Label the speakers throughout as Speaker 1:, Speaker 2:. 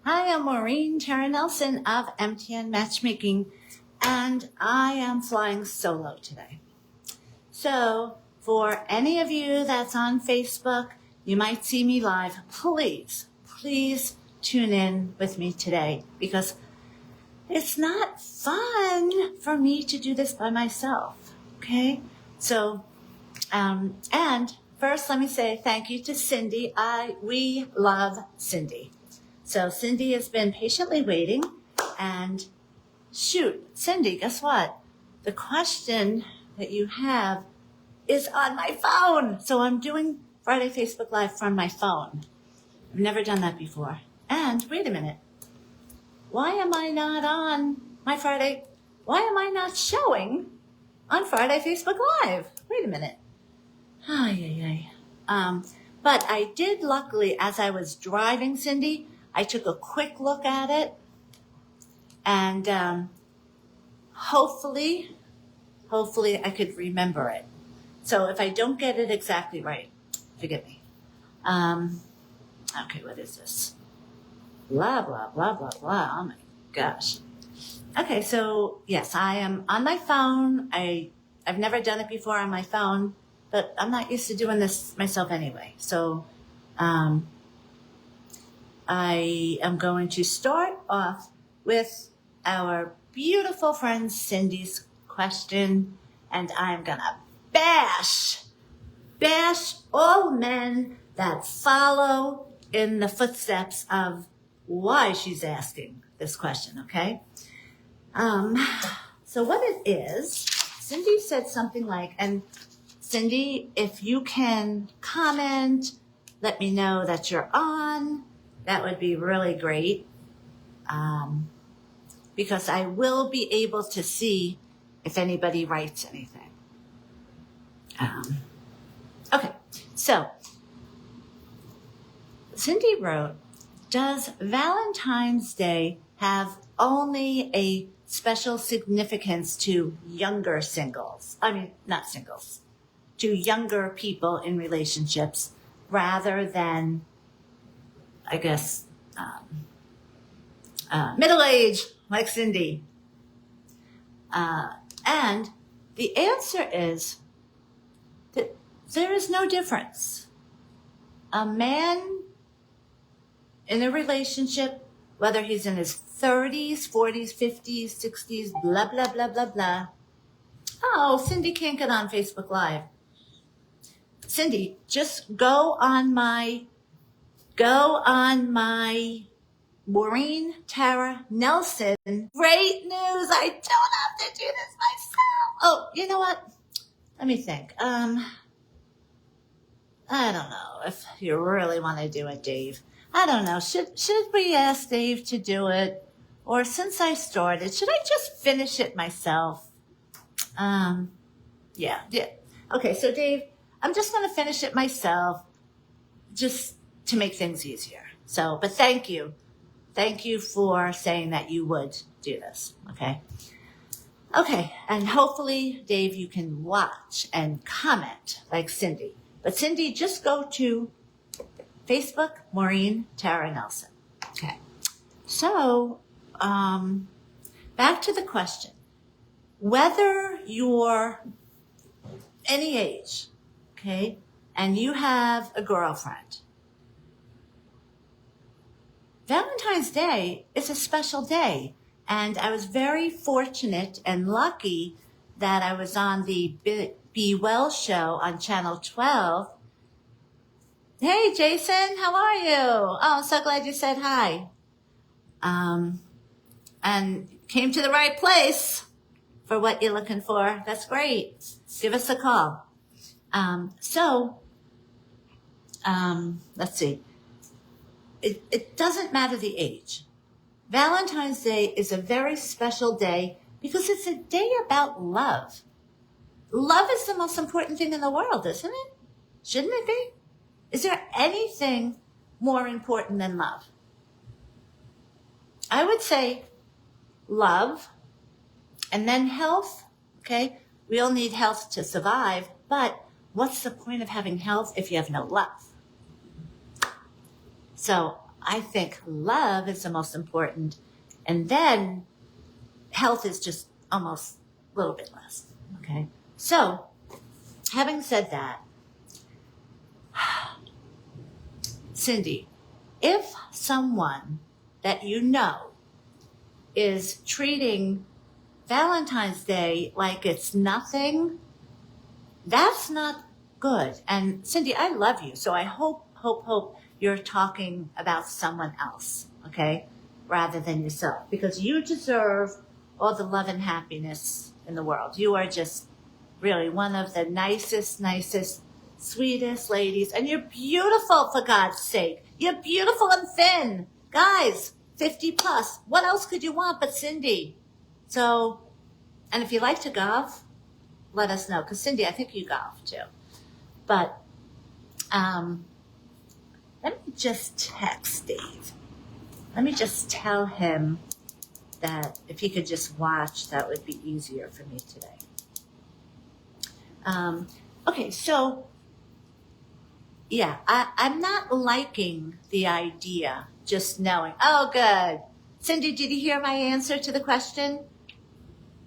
Speaker 1: Hi, I'm Maureen Tara Nelson of MTN Matchmaking, and I am flying solo today. So for any of you that's on Facebook, you might see me live. Please tune in with me today because it's not fun for me to do this by myself. Okay. So, and first let me say thank you to Cindy. We love Cindy. So Cindy has been patiently waiting, and shoot, Cindy, guess what? The question that you have is on my phone. So I'm doing Friday Facebook Live from my phone. I've never done that before. And wait a minute. Why am I not on my Friday? Why am I not showing on Friday Facebook Live? Wait a minute. But I did, luckily, as I was driving, Cindy, I took a quick look at it, and hopefully I could remember it. So if I don't get it exactly right, forgive me. Okay, what is this? Blah, blah, blah, blah, blah. Oh my gosh. Okay, so yes, I am on my phone. I've never done it before on my phone, but I'm not used to doing this myself anyway. So I am going to start off with our beautiful friend Cindy's question, and I'm going to bash all men that follow in the footsteps of why she's asking this question, okay? So what it is, Cindy said something like, and Cindy, if you can comment, let me know that you're on. That would be really great, because I will be able to see if anybody writes anything. Okay, so Cindy wrote, does Valentine's Day have only a special significance to younger singles? I mean, not singles, to younger people in relationships rather than, I guess, middle age, like Cindy. And the answer is that there is no difference. A man in a relationship, whether he's in his 30s, 40s, 50s, 60s, blah, blah, blah, blah, blah. Oh, Cindy can't get on Facebook Live. Cindy, just go on my Maureen Tara Nelson. Great news. I don't have to do this myself. Oh, you know what? Let me think. I don't know if you really want to do it, Dave. I don't know. Should we ask Dave to do it? Or since I started, should I just finish it myself? Yeah. Okay, so Dave, I'm just going to finish it myself just to make things easier. So, but thank you. Thank you for saying that you would do this, okay? Okay, and hopefully, Dave, you can watch and comment like Cindy. But Cindy, just go to Facebook, Maureen Tara Nelson. Okay, so back to the question. Whether you're any age, okay, and you have a girlfriend, Valentine's Day is a special day. And I was very fortunate and lucky that I was on the Be Well show on Channel 12. Hey, Jason, how are you? Oh, I'm so glad you said hi. And came to the right place for what you're looking for. That's great. Give us a call. Let's see. It doesn't matter the age. Valentine's Day is a very special day because it's a day about love. Love is the most important thing in the world, isn't it? Shouldn't it be? Is there anything more important than love? I would say love and then health, okay? We all need health to survive, but what's the point of having health if you have no love? So I think love is the most important. And then health is just almost a little bit less. Okay. So having said that, Cindy, if someone that you know is treating Valentine's Day like it's nothing, that's not good. And Cindy, I love you. So I hope you're talking about someone else, okay, rather than yourself, because you deserve all the love and happiness in the world. You are just really one of the nicest, sweetest ladies. And you're beautiful, for God's sake. You're beautiful and thin. Guys, 50 plus. What else could you want but Cindy? So, and if you like to golf, let us know. Because Cindy, I think you golf too. But let me just text Dave. Let me just tell him that if he could just watch, that would be easier for me today. Okay, so yeah, I'm not liking the idea, just knowing, oh, good. Cindy, did you hear my answer to the question?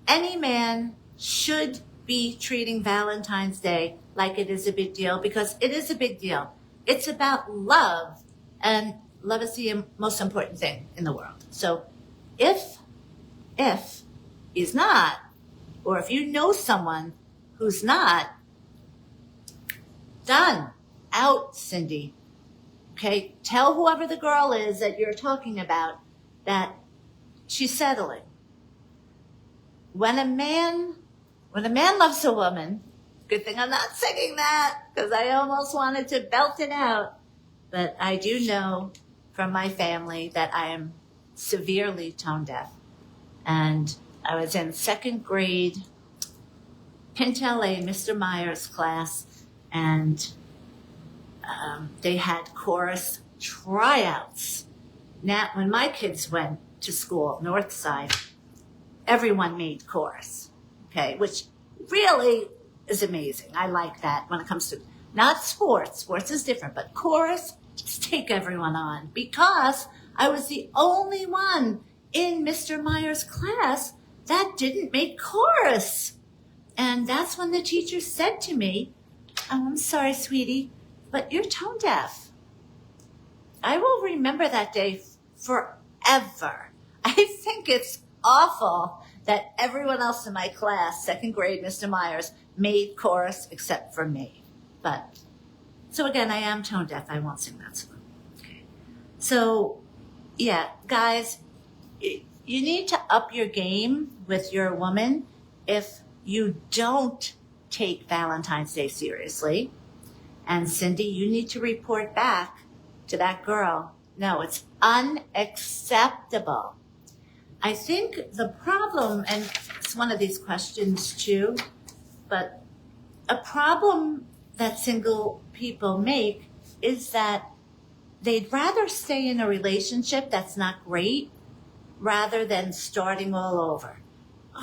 Speaker 1: Any man should be treating Valentine's Day like it is a big deal, because it is a big deal. It's about love, and love is the most important thing in the world. So if he's not, or if you know someone who's not, done. Out, Cindy. Okay? Tell whoever the girl is that you're talking about that she's settling. When a man loves a woman, good thing I'm not singing that, because I almost wanted to belt it out. But I do know from my family that I am severely tone deaf. And I was in second grade, Pintel A, Mr. Myers class, and they had chorus tryouts. Now, when my kids went to school, North Side, everyone made chorus, okay, which really is amazing. I like that when it comes to, not sports. Sports is different, but chorus, just take everyone on, because I was the only one in Mr. Myers' class that didn't make chorus. And that's when the teacher said to me, oh, I'm sorry, sweetie, but you're tone deaf. I will remember that day forever. I think it's awful that everyone else in my class, second grade, Mr. Myers, made chorus except for me. But, so again, I am tone deaf. I won't sing that song. Okay. So, yeah, guys, you need to up your game with your woman if you don't take Valentine's Day seriously. And Cindy, you need to report back to that girl. No, it's unacceptable. I think the problem, and it's one of these questions too, but a problem that single people make is that they'd rather stay in a relationship that's not great rather than starting all over.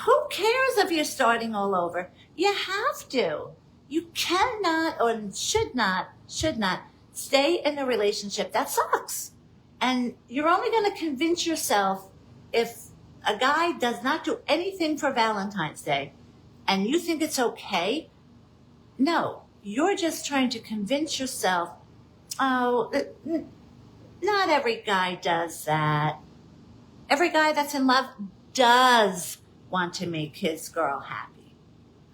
Speaker 1: Who cares if you're starting all over? You have to. You cannot or should not stay in a relationship that sucks. And you're only going to convince yourself if a guy does not do anything for Valentine's Day and you think it's okay. No, you're just trying to convince yourself, oh, not every guy does that. Every guy that's in love does want to make his girl happy.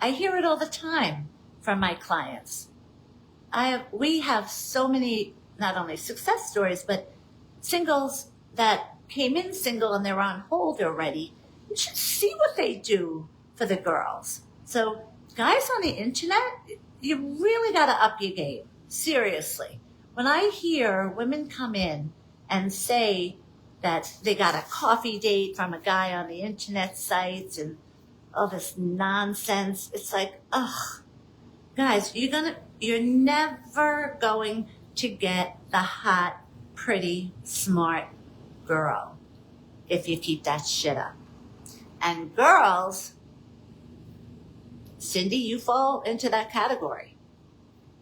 Speaker 1: I hear it all the time from my clients. We have so many, not only success stories, but singles that came in single and they're on hold already. You should see what they do for the girls. So guys on the internet, you really got to up your game. Seriously. When I hear women come in and say that they got a coffee date from a guy on the internet sites and all this nonsense, it's like, ugh. Guys, you're never going to get the hot, pretty, smart girl if you keep that shit up. And girls, Cindy, you fall into that category.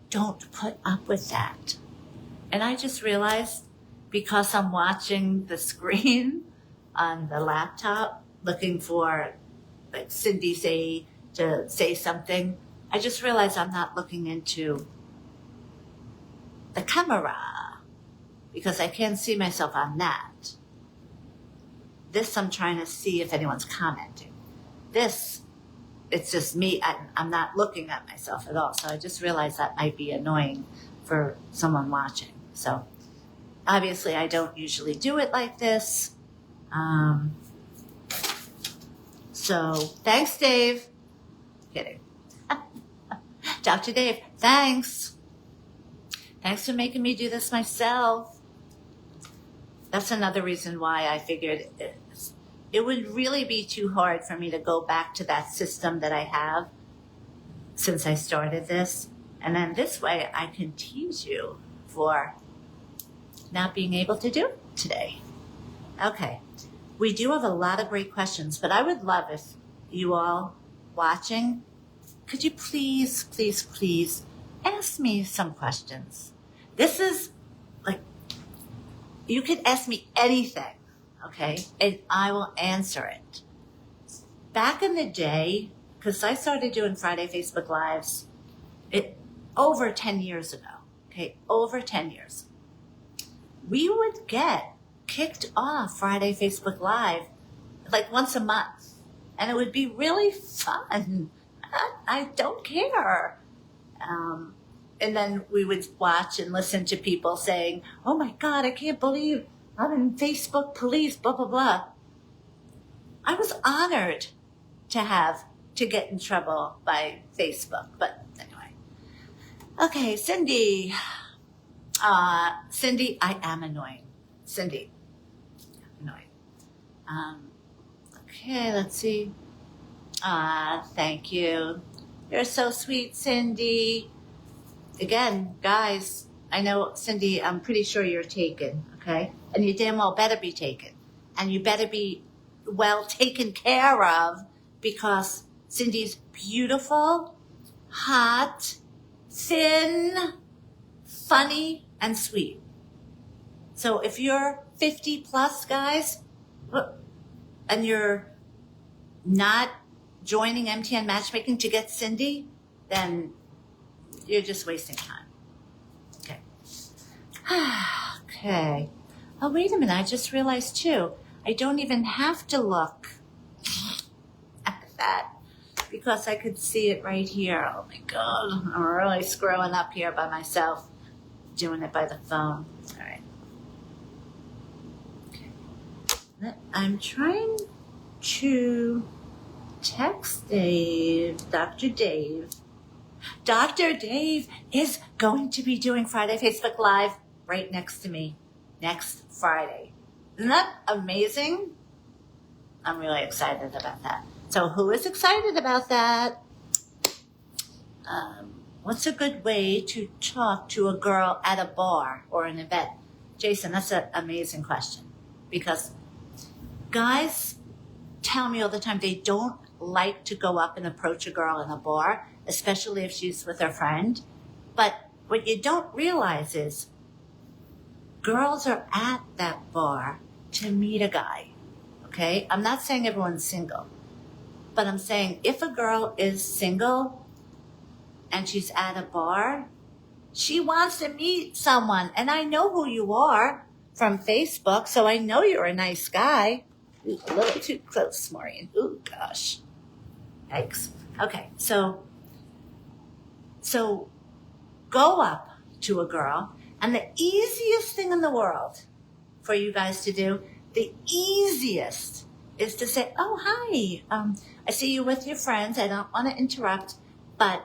Speaker 1: Don't put up with that. And I just realized, because I'm watching the screen on the laptop looking for like Cindy to say something, I just realized I'm not looking into the camera because I can't see myself on that. This I'm trying to see if anyone's commenting. This, it's just me. I'm not looking at myself at all. So I just realized that might be annoying for someone watching. So obviously I don't usually do it like this. So thanks, Dave. Kidding. Dr. Dave, thanks. Thanks for making me do this myself. That's another reason why I figured it would really be too hard for me to go back to that system that I have since I started this. And then this way I can tease you for not being able to do it today. Okay. We do have a lot of great questions, but I would love if you all watching, could you please, please, please ask me some questions? This is like, you could ask me anything, okay? And I will answer it. Back in the day, because I started doing Friday Facebook Lives over 10 years ago, okay? Over 10 years. We would get kicked off Friday Facebook Live like once a month. And it would be really fun. I don't care. And then we would watch and listen to people saying, oh my God, I can't believe I'm in Facebook police, blah, blah, blah. I was honored to get in trouble by Facebook. But anyway. Okay, Cindy. Cindy, I am annoying. Cindy. Annoying. Okay, let's see. Thank you. You're so sweet, Cindy. Again, guys, I know, Cindy, I'm pretty sure you're taken, okay? And you damn well better be taken. And you better be well taken care of because Cindy's beautiful, hot, thin, funny, and sweet. So if you're 50 plus, guys, and you're not joining MTN Matchmaking to get Cindy, then you're just wasting time. Okay. Okay. Oh, wait a minute. I just realized, too, I don't even have to look at that because I could see it right here. Oh, my God. I'm really screwing up here by myself, doing it by the phone. All right. Okay. I'm trying to text Dave, Dr. Dave. Dr. Dave is going to be doing Friday Facebook Live right next to me next Friday. Isn't that amazing? I'm really excited about that. So who is excited about that? What's a good way to talk to a girl at a bar or an event? Jason, that's an amazing question because guys tell me all the time they don't like to go up and approach a girl in a bar, especially if she's with her friend. But what you don't realize is girls are at that bar to meet a guy, okay? I'm not saying everyone's single, but I'm saying if a girl is single and she's at a bar, she wants to meet someone. And I know who you are from Facebook, so I know you're a nice guy. Ooh, a little too close, Maureen. Ooh, gosh. Yikes. Okay, so go up to a girl, and the easiest thing in the world for you guys to do, the easiest is to say, oh, hi, I see you with your friends. I don't want to interrupt, but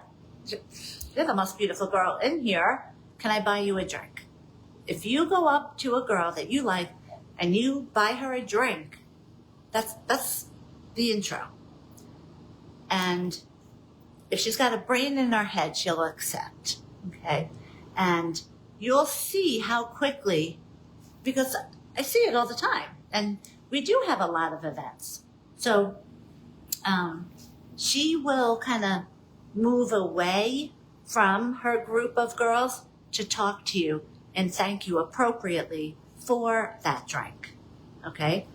Speaker 1: you're the most beautiful girl in here. Can I buy you a drink? If you go up to a girl that you like and you buy her a drink, that's the intro. And if she's got a brain in her head, she'll accept, okay? And you'll see how quickly, because I see it all the time, and we do have a lot of events. So she will kind of move away from her group of girls to talk to you and thank you appropriately for that drink. Okay?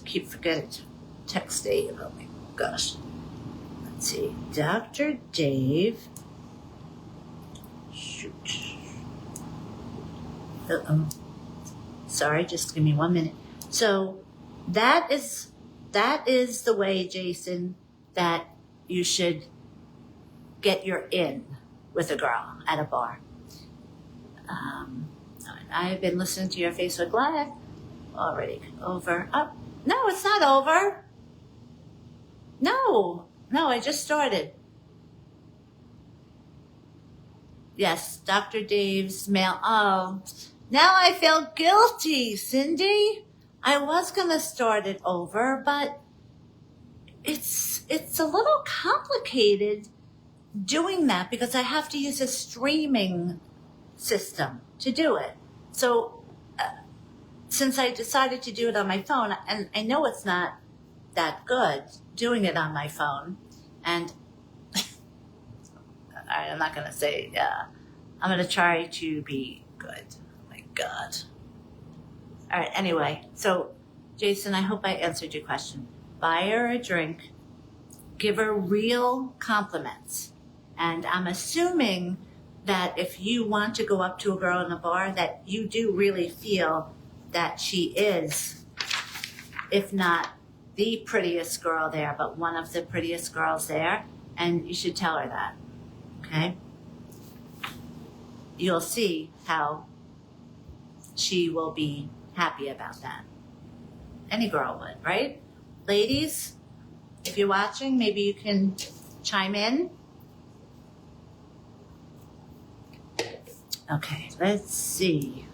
Speaker 1: Keep forgetting to text Dave. Oh my gosh. Let's see. Dr. Dave. Shoot. Uh-oh. Sorry, just give me 1 minute. So that is the way, Jason, that you should get your in with a girl at a bar. I've been listening to your Facebook Live. Already over. Oh, no, it's not over. No, I just started. Yes, Dr. Dave's mail. Oh, now I feel guilty, Cindy. I was going to start it over, but it's a little complicated doing that because I have to use a streaming system to do it. So since I decided to do it on my phone, and I know it's not that good doing it on my phone, and I'm not going to say, I'm going to try to be good. Oh my God. All right, anyway, so Jason, I hope I answered your question. Buy her a drink, give her real compliments, and I'm assuming that if you want to go up to a girl in a bar, that you do really feel that she is, if not the prettiest girl there, but one of the prettiest girls there, and you should tell her that, okay? You'll see how she will be happy about that. Any girl would, right? Ladies, if you're watching, maybe you can chime in. Okay, let's see.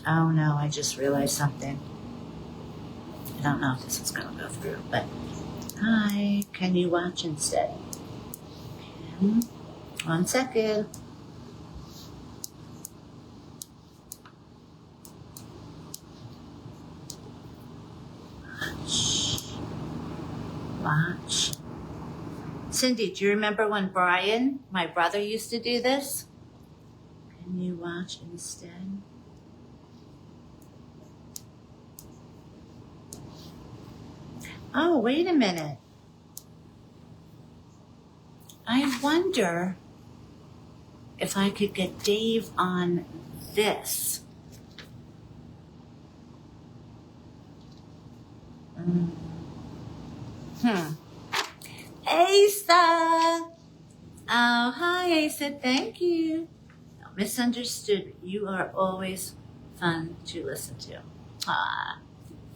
Speaker 1: Oh no, I just realized something. I don't know if this is going to go through, but hi, can you watch instead? 1 second. Watch. Cindy, do you remember when Brian, my brother, used to do this? Can you watch instead? Oh, wait a minute. I wonder if I could get Dave on this. Asa! Oh, hi, Asa. Thank you. No, misunderstood. You are always fun to listen to. Ah,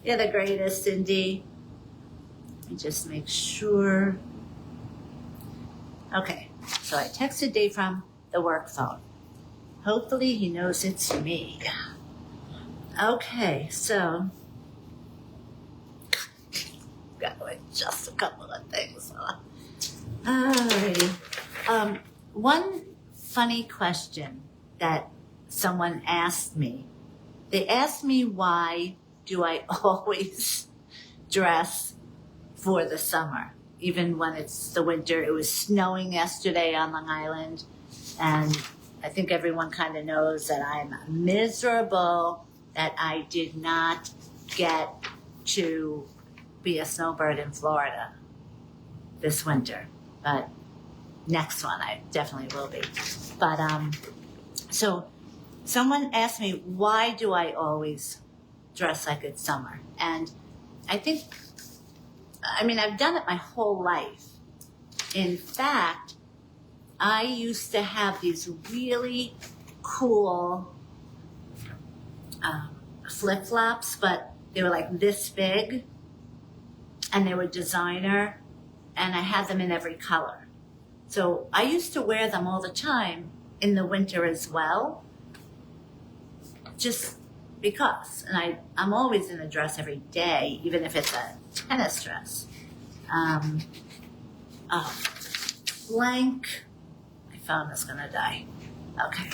Speaker 1: you're the greatest, Cindy. Let me just make sure. Okay, so I texted Dave from the work phone. Hopefully he knows it's me. Okay, so got to adjust a couple of things. Alrighty. One funny question that someone asked me. They asked me, why do I always dress for the summer, even when it's the winter? It was snowing yesterday on Long Island, and I think everyone kind of knows that I'm miserable that I did not get to be a snowbird in Florida this winter, but next one I definitely will be. But so someone asked me, why do I always dress like it's summer? And I've done it my whole life. In fact, I used to have these really cool flip-flops, but they were like this big, and they were designer, and I had them in every color. So I used to wear them all the time in the winter as well, just because. And I'm always in a dress every day, even if it's a tennis dress. Blank. My phone is going to die. Okay.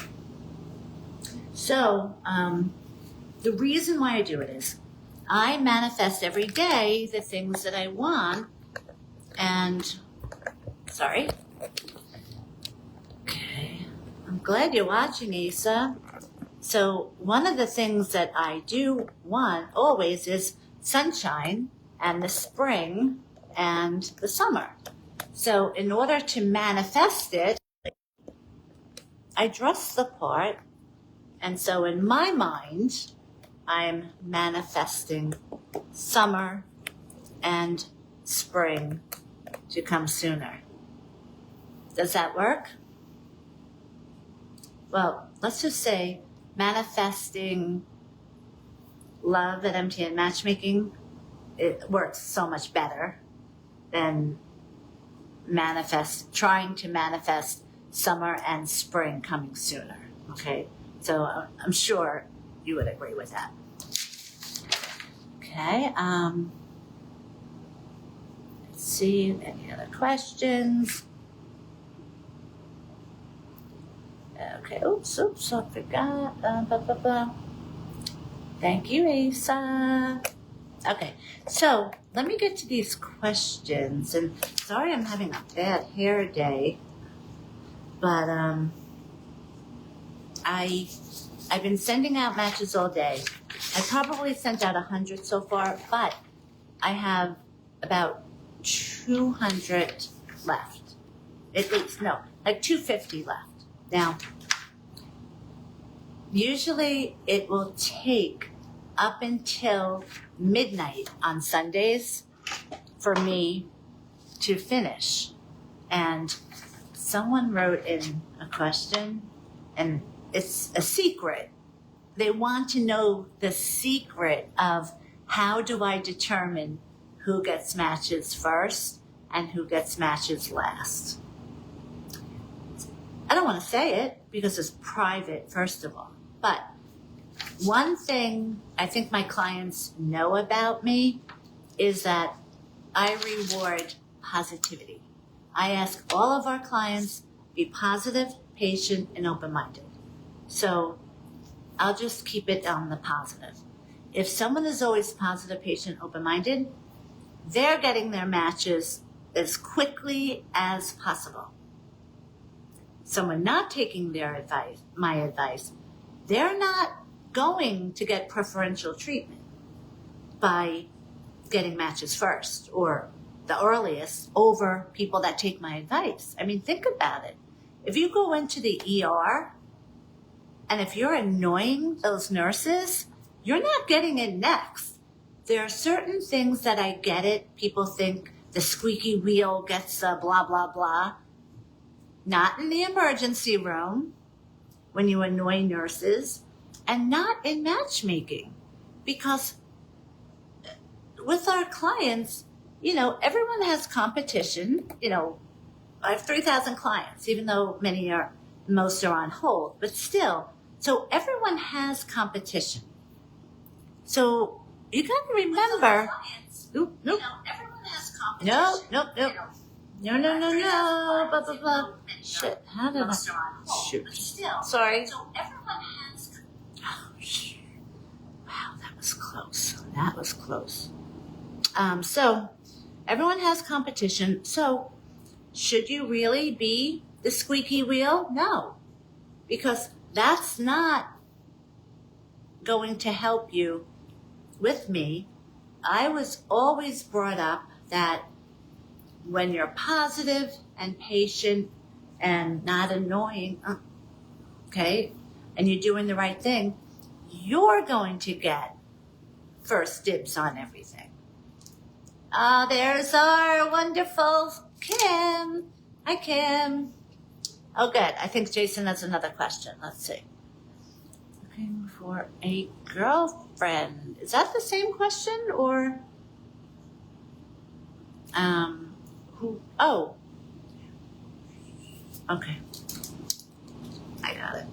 Speaker 1: So the reason why I do it is I manifest every day the things that I want. And, sorry. Okay. I'm glad you're watching, Asa. So one of the things that I do want always is sunshine and the spring and the summer. So in order to manifest it, I dress the part. And so in my mind, I'm manifesting summer and spring to come sooner. Does that work? Well, let's just say manifesting love at MTN Matchmaking, it works so much better than trying to manifest summer and spring coming sooner. Okay, so I'm sure you would agree with that. Okay, let's see, any other questions? Okay, oops, I forgot. Blah, blah, blah. Thank you, Asa. Okay, so let me get to these questions. And sorry I'm having a bad hair day, but I've been sending out matches all day. I probably sent out 100 so far, but I have about 200 left. At least, no, like 250 left. Now, usually it will take up until midnight on Sundays for me to finish. And someone wrote in a question, and it's a secret. They want to know the secret of how do I determine who gets matches first and who gets matches last. I don't want to say it because it's private, first of all. But one thing I think my clients know about me is that I reward positivity. I ask all of our clients, be positive, patient, and open-minded. So I'll just keep it on the positive. If someone is always positive, patient, open-minded, they're getting their matches as quickly as possible. Someone not taking my advice, they're not going to get preferential treatment by getting matches first or the earliest over people that take my advice. I mean, think about it. If you go into the ER and if you're annoying those nurses, you're not getting in next. There are certain things that I get it. People think the squeaky wheel gets blah, blah, blah. Not in the emergency room when you annoy nurses, and not in matchmaking. Because with our clients, everyone has competition. I have 3,000 clients, even though most are on hold, but still. So everyone has competition. So you got to remember. Nope. Everyone has competition. Nope. No. Blah, blah, blah. Shit. How did I? Shoot. Sorry. So everyone has. Oh, shoot. Wow, that was close. So everyone has competition. So should you really be the squeaky wheel? No, because that's not going to help you with me. I was always brought up that when you're positive and patient and not annoying, okay, and you're doing the right thing, you're going to get first dibs on everything. There's our wonderful Kim. Hi, Kim. Oh, good. I think Jason has another question. Let's see. Looking for a girlfriend. Is that the same question or who? Oh. Okay. I got it.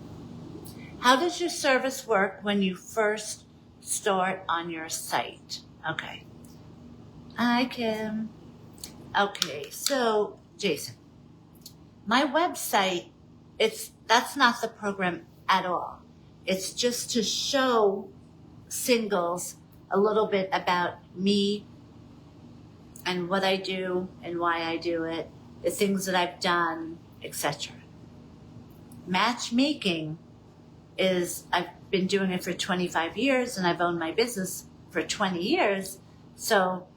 Speaker 1: How does your service work when you first start on your site? Okay. Hi, Kim. Okay, so Jason, my website, that's not the program at all. It's just to show singles a little bit about me and what I do and why I do it, the things that I've done, etc. Matchmaking is, been doing it for 25 years and I've owned my business for 20 years. So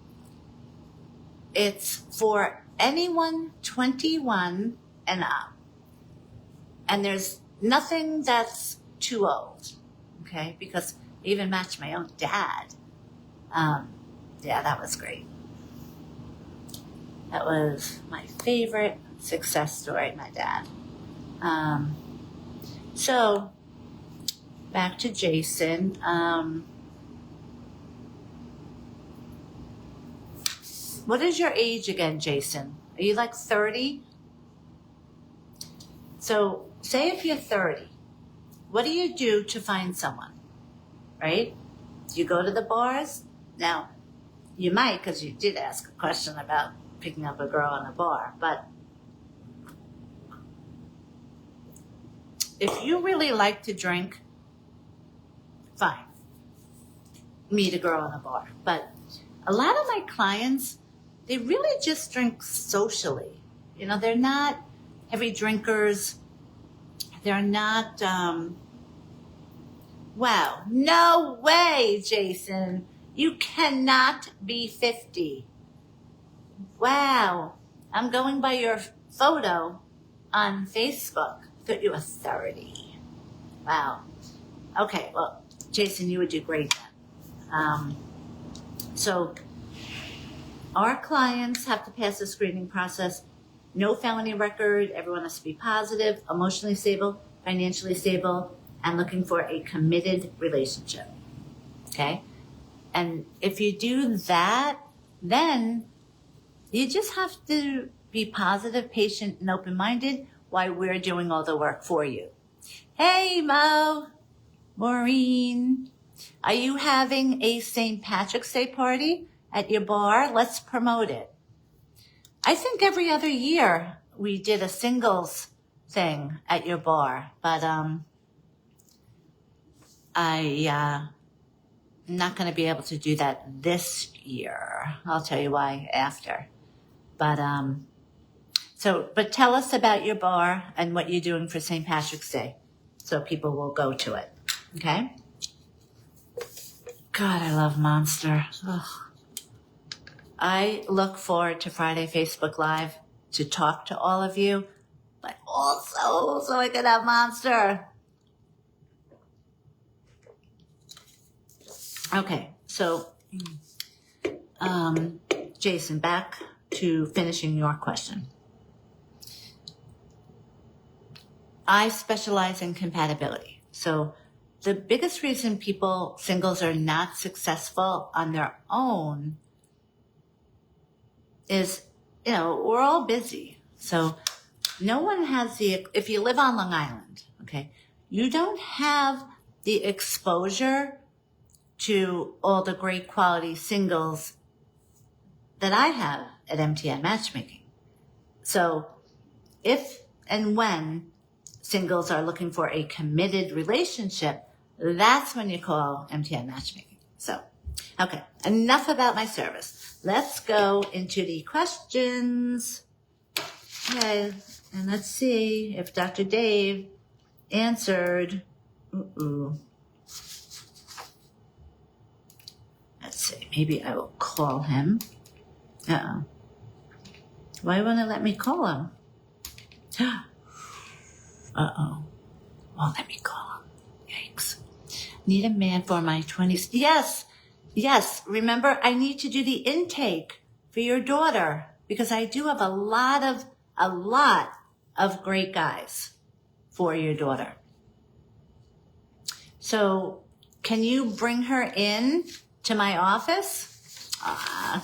Speaker 1: it's for anyone 21 and up. And there's nothing that's too old, okay? Because I even matched my own dad. Yeah, that was great. That was my favorite success story, my dad. So, back to Jason. What is your age again, Jason? Are you like 30? So, say if you're 30, what do you do to find someone, right? Do you go to the bars? Now, you might, because you did ask a question about picking up a girl in a bar, but if you really like to drink, fine, meet a girl in a bar. But a lot of my clients, they really just drink socially. You know, they're not heavy drinkers. They're not, wow, no way, Jason. You cannot be 50. Wow, I'm going by your photo on Facebook. I thought you were 30. Wow. Okay, well, Jason, you would do great then. So our clients have to pass the screening process. No felony record. Everyone has to be positive, emotionally stable, financially stable, and looking for a committed relationship. Okay? And if you do that, then you just have to be positive, patient, and open-minded while we're doing all the work for you. Hey, Mo, Maureen, are you having a St. Patrick's Day party at your bar? Let's promote it. I think every other year we did a singles thing at your bar, but I'm not going to be able to do that this year. I'll tell you why after. But but tell us about your bar and what you're doing for St. Patrick's Day, so people will go to it. Okay? God, I love Monster. Ugh. I look forward to Friday Facebook Live to talk to all of you, but also so I can have Monster. Okay, so Jason, back to finishing your question. I specialize in compatibility. So the biggest reason singles are not successful on their own is, we're all busy. So no one has if you live on Long Island, okay, you don't have the exposure to all the great quality singles that I have at MTN Matchmaking. So if and when singles are looking for a committed relationship, that's when you call MTN Matchmaking. So, okay, enough about my service. Let's go into the questions. Okay, and let's see if Dr. Dave answered. Let's see, maybe I will call him. Uh-oh. Why won't it let me call him? Uh-oh. Won't let me call him. Yikes. Need a man for my 20s. Yes. Remember, I need to do the intake for your daughter because I do have a lot of great guys for your daughter. So can you bring her in to my office?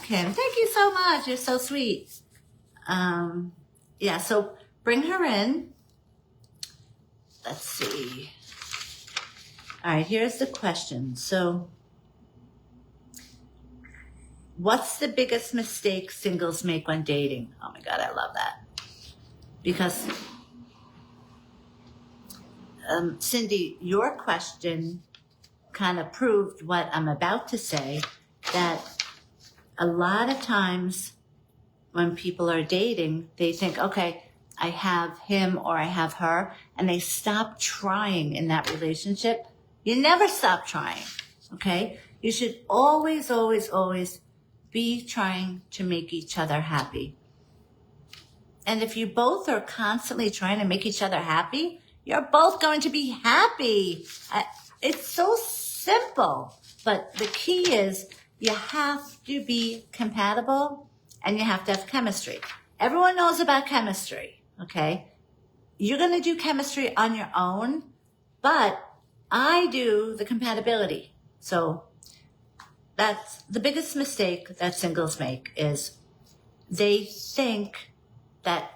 Speaker 1: Kim, thank you so much. You're so sweet. So bring her in. Let's see. All right, here's the question. So what's the biggest mistake singles make when dating? Oh my God, I love that. Because, Cindy, your question kind of proved what I'm about to say, that a lot of times when people are dating, they think, okay, I have him or I have her, and they stop trying in that relationship You never stop trying, okay? You should always, always, always be trying to make each other happy. And if you both are constantly trying to make each other happy, you're both going to be happy. It's so simple. But the key is you have to be compatible and you have to have chemistry. Everyone knows about chemistry, okay? You're going to do chemistry on your own, but I do the compatibility. So that's the biggest mistake that singles make is they think that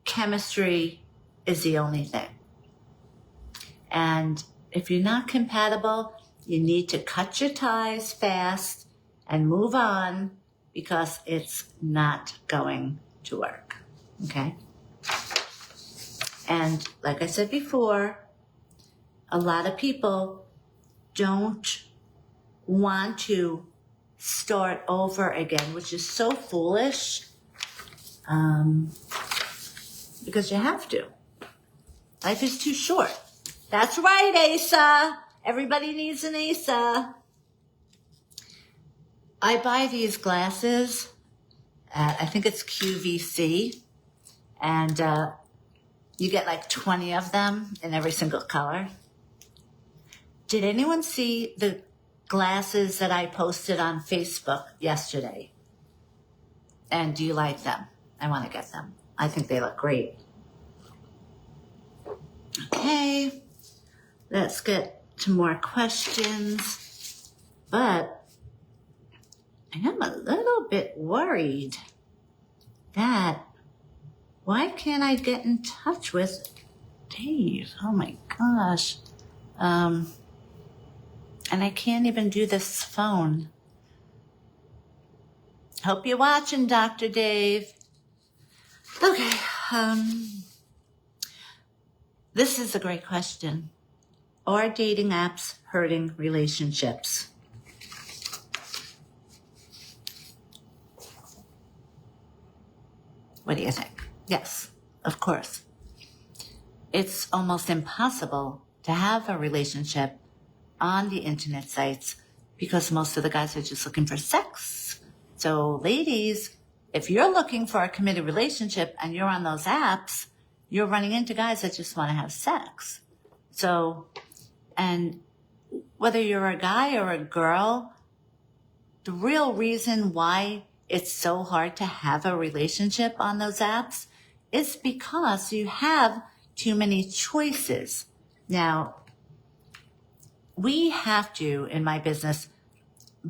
Speaker 1: chemistry is the only thing. And if you're not compatible, you need to cut your ties fast and move on because it's not going to work. Okay? And like I said before, a lot of people don't want to start over again, which is so foolish, because you have to. Life is too short. That's right, Asa. Everybody needs an Asa. I buy these glasses at, I think it's QVC, and you get like 20 of them in every single color. Did anyone see the glasses that I posted on Facebook yesterday? And do you like them? I want to get them. I think they look great. Okay, let's get to more questions. But I am a little bit worried that why can't I get in touch with Dave? Oh my gosh. And I can't even do this phone. Hope you're watching, Dr. Dave. Okay, this is a great question. Are dating apps hurting relationships? What do you think? Yes, of course. It's almost impossible to have a relationship on the internet sites because most of the guys are just looking for sex. So ladies, if you're looking for a committed relationship and you're on those apps, you're running into guys that just want to have sex. So, and whether you're a guy or a girl, the real reason why it's so hard to have a relationship on those apps is because you have too many choices. Now, we have to, in my business,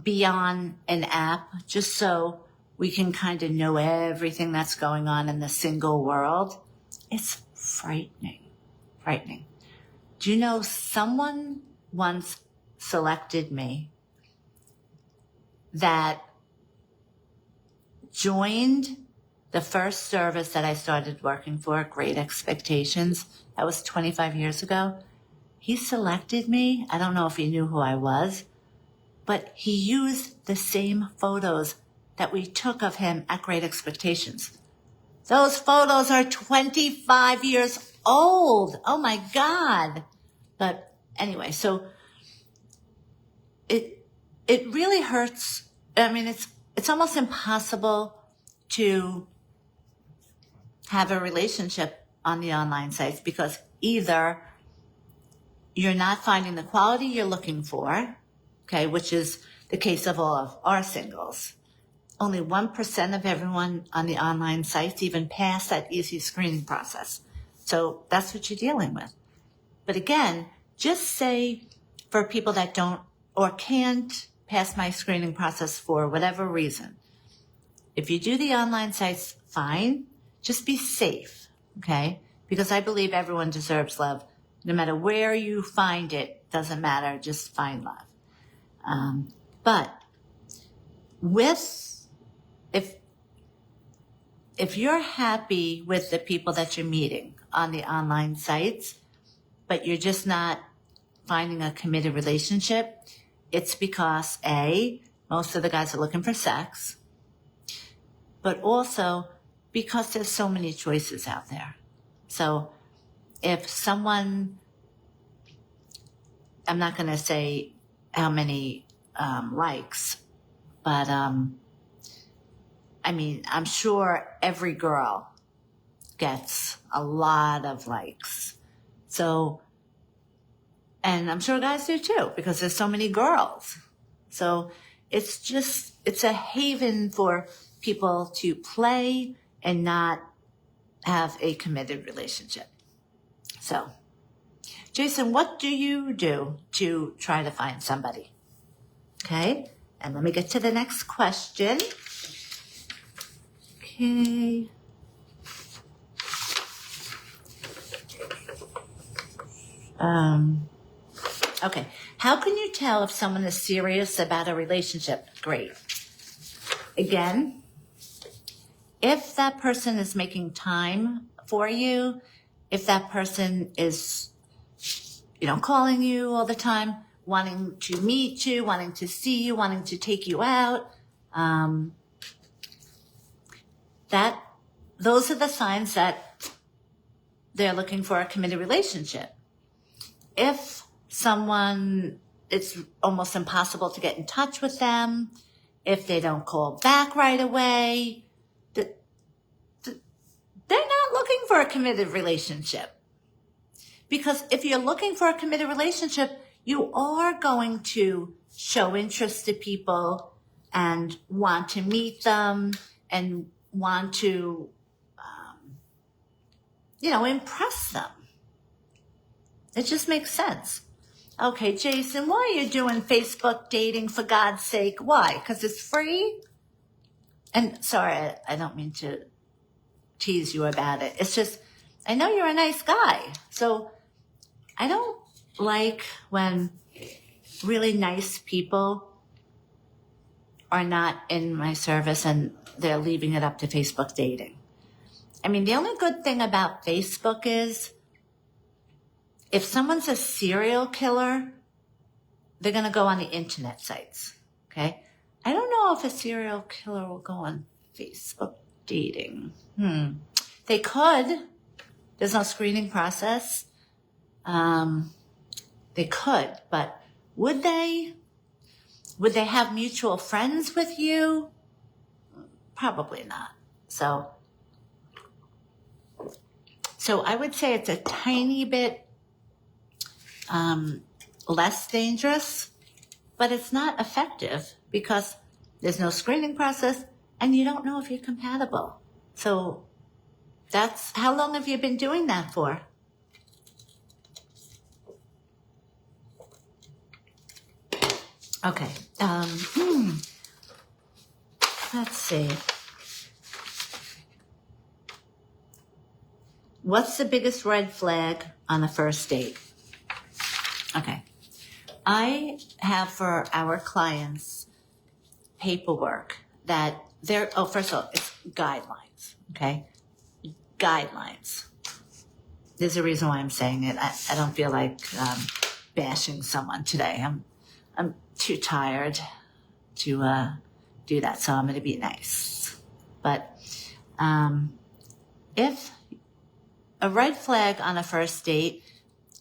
Speaker 1: be on an app just so we can kind of know everything that's going on in the single world. It's frightening. Do you know someone once selected me that joined the first service that I started working for, Great Expectations. That was 25 years ago. He selected me. I don't know if he knew who I was, but he used the same photos that we took of him at Great Expectations. Those photos are 25 years old. Oh my God. But anyway, so it really hurts. I mean, it's almost impossible to have a relationship on the online sites because either you're not finding the quality you're looking for, okay, which is the case of all of our singles. Only 1% of everyone on the online sites even pass that easy screening process. So that's what you're dealing with. But again, just say for people that don't or can't pass my screening process for whatever reason, if you do the online sites, fine. Just be safe, okay? Because I believe everyone deserves love. No matter where you find it, doesn't matter. Just find love. But if you're happy with the people that you're meeting on the online sites, but you're just not finding a committed relationship, it's because A, most of the guys are looking for sex, but also because there's so many choices out there. So if someone I'm not going to say how many likes, but I mean, I'm sure every girl gets a lot of likes. So, and I'm sure guys do too, because there's so many girls. So it's a haven for people to play and not have a committed relationship. So, Jason, what do you do to try to find somebody? Okay, and let me get to the next question. Okay. Okay. How can you tell if someone is serious about a relationship? Great. Again, if that person is making time for you, if that person is, calling you all the time, wanting to meet you, wanting to see you, wanting to take you out, those are the signs that they're looking for a committed relationship. If someone, it's almost impossible to get in touch with them, if they don't call back right away, they're not looking for a committed relationship. Because if you're looking for a committed relationship, you are going to show interest to people and want to meet them and want to, impress them. It just makes sense. Okay, Jason, why are you doing Facebook dating, for God's sake? Why? Because it's free? And sorry, I don't mean to tease you about it. It's just, I know you're a nice guy. So I don't like when really nice people are not in my service and they're leaving it up to Facebook dating. I mean, the only good thing about Facebook is if someone's a serial killer, they're going to go on the internet sites. Okay. I don't know if a serial killer will go on Facebook dating. They could. There's no screening process. They could, but would they? Would they have mutual friends with you? Probably not. So I would say it's a tiny bit less dangerous, but it's not effective because there's no screening process and you don't know if you're compatible. So how long have you been doing that for? Okay. Let's see. What's the biggest red flag on the first date? Okay. I have for our clients paperwork that first of all, it's guidelines. Okay. Guidelines. There's a reason why I'm saying it. I don't feel like bashing someone today. I'm too tired to do that, so I'm going to be nice. But if a red flag on a first date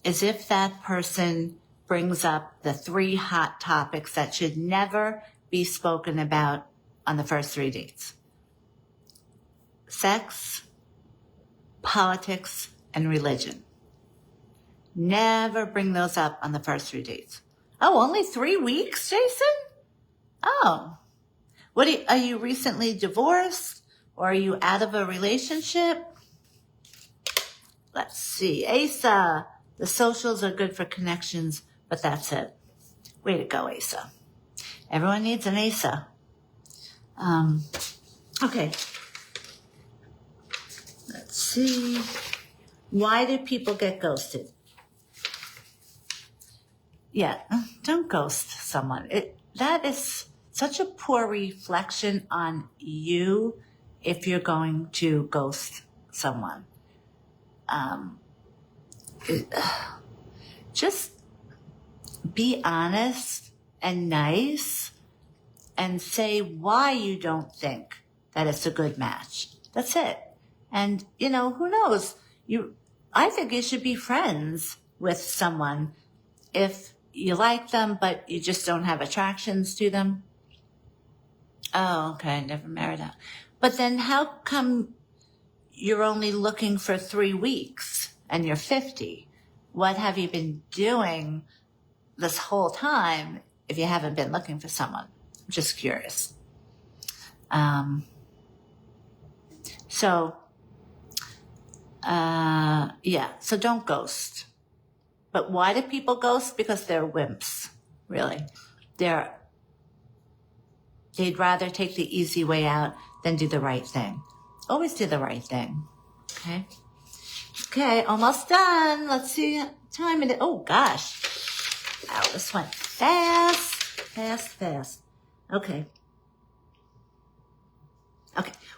Speaker 1: is if that person brings up the 3 hot topics that should never be spoken about on the first 3 dates: sex, politics, and religion. Never bring those up on the first 3 dates. Oh, only 3 weeks, Jason? Oh, are you recently divorced or are you out of a relationship? Let's see. Asa, the socials are good for connections, but that's it. Way to go, Asa. Everyone needs an Asa. Okay. Let's see. Why do people get ghosted? Yeah, don't ghost someone. That is such a poor reflection on you if you're going to ghost someone. Just be honest and nice and say why you don't think that it's a good match. That's it. And, who knows? I think you should be friends with someone if you like them, but you just don't have attractions to them. Oh, okay. Never married out. But then how come you're only looking for 3 weeks and you're 50? What have you been doing this whole time if you haven't been looking for someone? I'm just curious. So don't ghost. But why do people ghost? Because they're wimps, really. They'd rather take the easy way out than do the right thing. Always do the right thing. Okay. Okay, almost done. Let's see what time it is. Oh gosh. Wow, this went fast. Okay.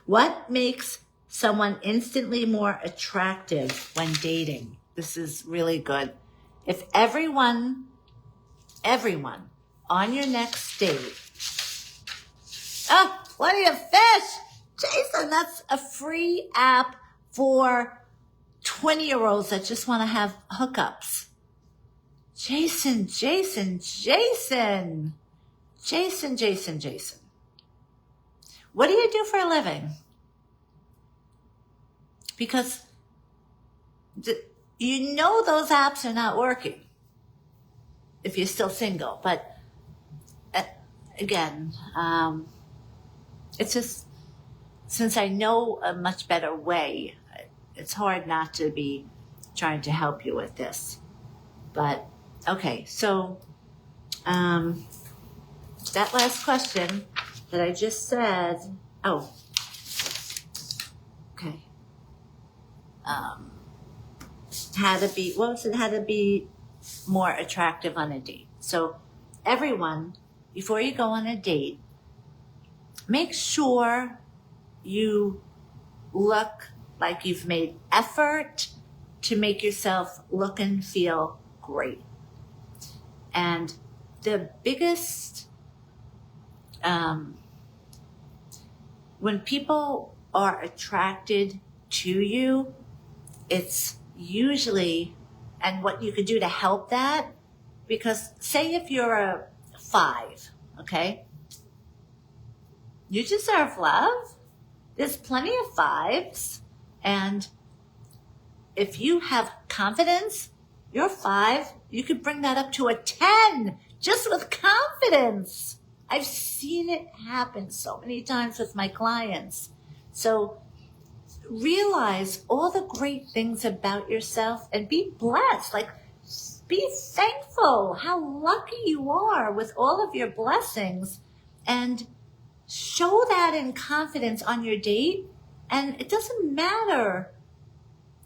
Speaker 1: What makes someone instantly more attractive when dating? This is really good. If everyone on your next date, plenty of fish. Jason, that's a free app for 20-year-olds that just want to have hookups. Jason. What do you do for a living? Because you know those apps are not working if you're still single. But again, it's just, since I know a much better way, it's hard not to be trying to help you with this. But okay, so that last question that I just said, how to be more attractive on a date. So everyone, before you go on a date, make sure you look like you've made effort to make yourself look and feel great. And the biggest, when people are attracted to you, it's usually, and what you could do to help that, because say if you're a 5, okay, you deserve love. There's plenty of 5s. And if you have confidence, you're 5, you could bring that up to a 10 just with confidence. I've seen it happen so many times with my clients. So realize all the great things about yourself and be blessed. Like, be thankful how lucky you are with all of your blessings, and show that in confidence on your date. And it doesn't matter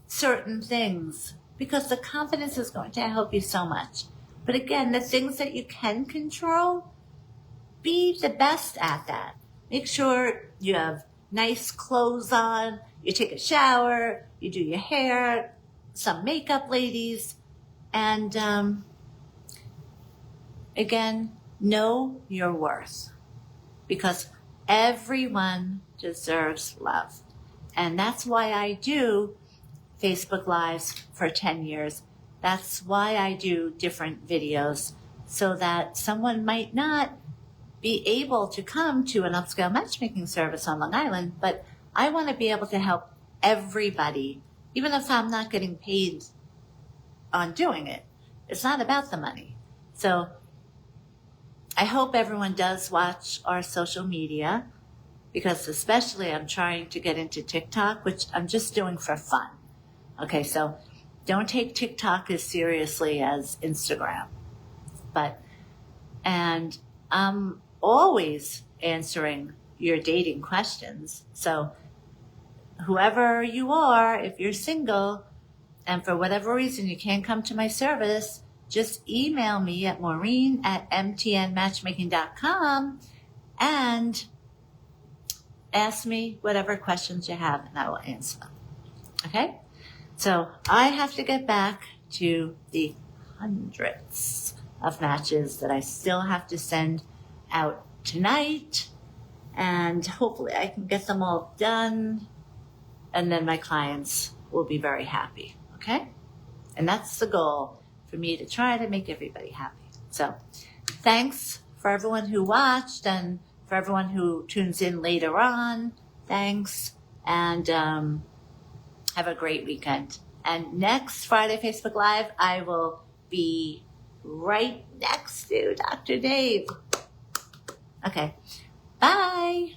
Speaker 1: certain things, because the confidence is going to help you so much. But again, the things that you can control, be the best at that. Make sure you have nice clothes on, you take a shower, you do your hair, some makeup, ladies. And again, know your worth, because everyone deserves love. And that's why I do Facebook Lives for 10 years. That's why I do different videos, so that someone might not be able to come to an upscale matchmaking service on Long Island, but I want to be able to help everybody, even if I'm not getting paid on doing it. It's not about the money. So I hope everyone does watch our social media, because especially I'm trying to get into TikTok, which I'm just doing for fun. Okay, so don't take TikTok as seriously as Instagram. And I'm always answering your dating questions. So whoever you are, if you're single and for whatever reason you can't come to my service, just email me at maureen@mtnmatchmaking.com and ask me whatever questions you have, and I will answer them. Okay? So I have to get back to the hundreds of matches that I still have to send out tonight, and hopefully I can get them all done, and then my clients will be very happy. Okay? And that's the goal, for me to try to make everybody happy. So thanks for everyone who watched and for everyone who tunes in later on. Thanks. And have a great weekend. And next Friday Facebook Live, I will be right next to Dr. Dave. Okay. Bye.